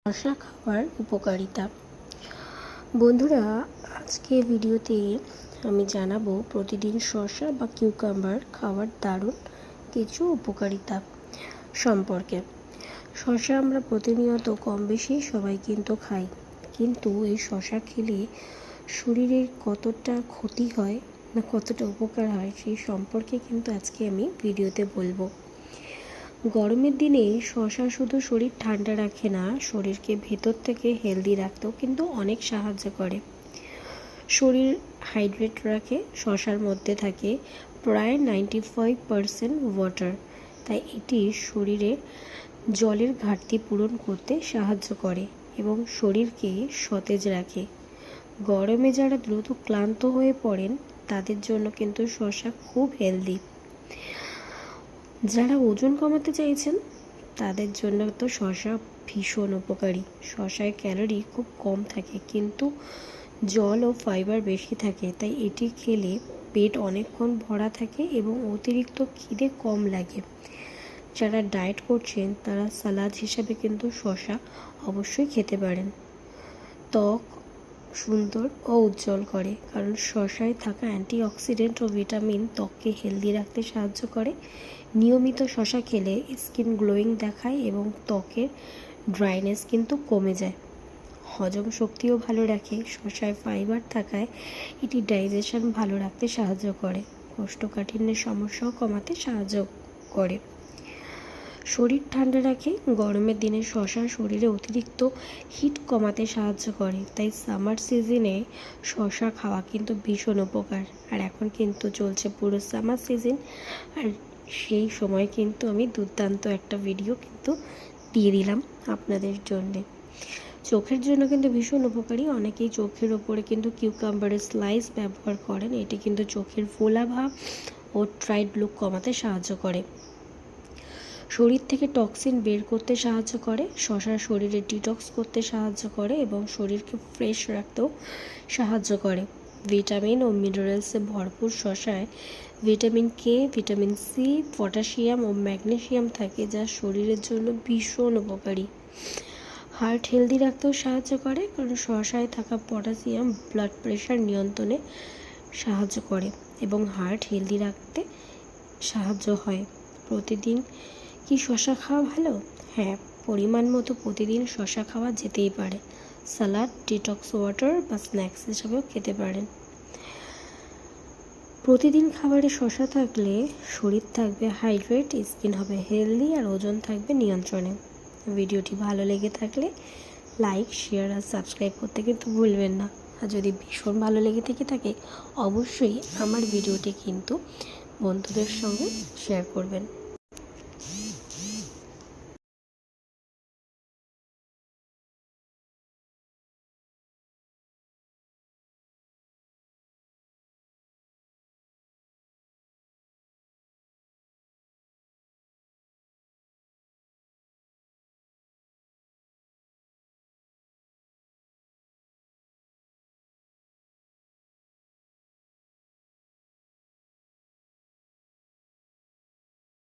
শসা খাওয়ার উপকারিতা। বন্ধুরা, আজকে ভিডিওতে আমি জানাবো প্রতিদিন শসা বা কিউকাম্বার খাওয়ার দারুণ কিছু উপকারিতা সম্পর্কে। শসা আমরা প্রতিনিয়ত কম বেশি সবাই কিন্তু খাই, কিন্তু এই শসা খেলে শরীরের কতটা ক্ষতি হয় না কতটা উপকার হয় সেই সম্পর্কে কিন্তু আজকে আমি ভিডিওতে বলবো। গরমের দিনে শসা শুধু শরীর ঠান্ডা রাখে না, শরীরকে ভেতর থেকে হেলদি রাখতেও কিন্তু অনেক সাহায্য করে। শরীর হাইড্রেট রাখে। শসার মধ্যে থাকে প্রায় 95% ওয়াটার, তাই এটি শরীরে জলের ঘাটতি পূরণ করতে সাহায্য করে এবং শরীরকে সতেজ রাখে। গরমে যারা দ্রুত ক্লান্ত হয়ে পড়েন তাদের জন্য কিন্তু শসা খুব হেলদি। যারা ওজন কমাতে চাইছেন তাদের জন্য তো শসা ভীষণ উপকারী। শসায় ক্যালোরি খুব কম থাকে কিন্তু জল ও ফাইবার বেশি থাকে, তাই এটি খেলে পেট অনেকক্ষণ ভরা থাকে এবং অতিরিক্ত খিদে কম লাগে। যারা ডায়েট করছেন তারা সালাদ হিসাবে কিন্তু শসা অবশ্যই খেতে পারেন। ত্বক সুন্দর ও উজ্জ্বল করে, কারণ শসায় থাকা অ্যান্টিঅক্সিডেন্ট ও ভিটামিন ত্বককে হেলদি রাখতে সাহায্য করে। নিয়মিত শসা খেলে স্কিন গ্লোয়িং দেখায় এবং ত্বকের ড্রাইনেস কিন্তু কমে যায়। হজম শক্তিও ভালো রাখে। শসায় ফাইবার থাকায় এটি ডাইজেশন ভালো রাখতে সাহায্য করে। কোষ্ঠকাঠিন্যের সমস্যাও কমাতে সাহায্য করে। শরীর ঠান্ডা রাখে। গরমের দিনে শসা শরীরে অতিরিক্ত হিট কমাতে সাহায্য করে, তাই সামার সিজনে শসা খাওয়া কিন্তু ভীষণ উপকার। আর এখন কিন্তু চলছে পুরো সামার সিজন, আর সেই সময় কিন্তু আমি দুর্দান্ত একটা ভিডিও কিন্তু দিয়ে দিলাম আপনাদের জন্যে। চোখের জন্য কিন্তু ভীষণ উপকারী। অনেকেই চোখের ওপরে কিন্তু কিউকাম্বারের স্লাইস ব্যবহার করেন। এটি কিন্তু চোখের ফোলাভাব ও ট্রাইড লুক কমাতে সাহায্য করে। শরীর থেকে টক্সিন বের করতে সাহায্য করে। শসা শরীরে ডিটক্স করতে সাহায্য করে এবং শরীরকে ফ্রেশ রাখতেও সাহায্য করে। ভিটামিন ও মিনারেলসে ভরপুর শসায় vitamin K, vitamin C, potassium ও ম্যাগনেসিয়াম থাকে, যা শরীরের জন্য ভীষণ উপকারী। হার্ট হেলদি রাখতেও সাহায্য করে, কারণ শসায় থাকা পটাশিয়াম ব্লাড প্রেশার নিয়ন্ত্রণে সাহায্য করে এবং হার্ট হেলদি রাখতে সাহায্য হয়। প্রতিদিন কি শসা খাওয়া ভালো? হ্যাঁ, পরিমাণ মতো প্রতিদিন শসা খাওয়া যেতেই পারে। সালাদ, ডিটক্স ওয়াটার বা স্ন্যাক্স হিসাবেও খেতে পারেন। প্রতিদিন খাবারে শসা থাকলে শরীর থাকবে হাইড্রেট, স্কিন হবে হেলদি আর ওজন থাকবে নিয়ন্ত্রণে। ভিডিওটি ভালো লেগে থাকলে লাইক, শেয়ার আর সাবস্ক্রাইব করতে কিন্তু ভুলবেন না। আর যদি ভীষণ ভালো লেগে থেকে থাকে অবশ্যই আমার ভিডিওটি কিন্তু বন্ধুদের সঙ্গে শেয়ার করবেন।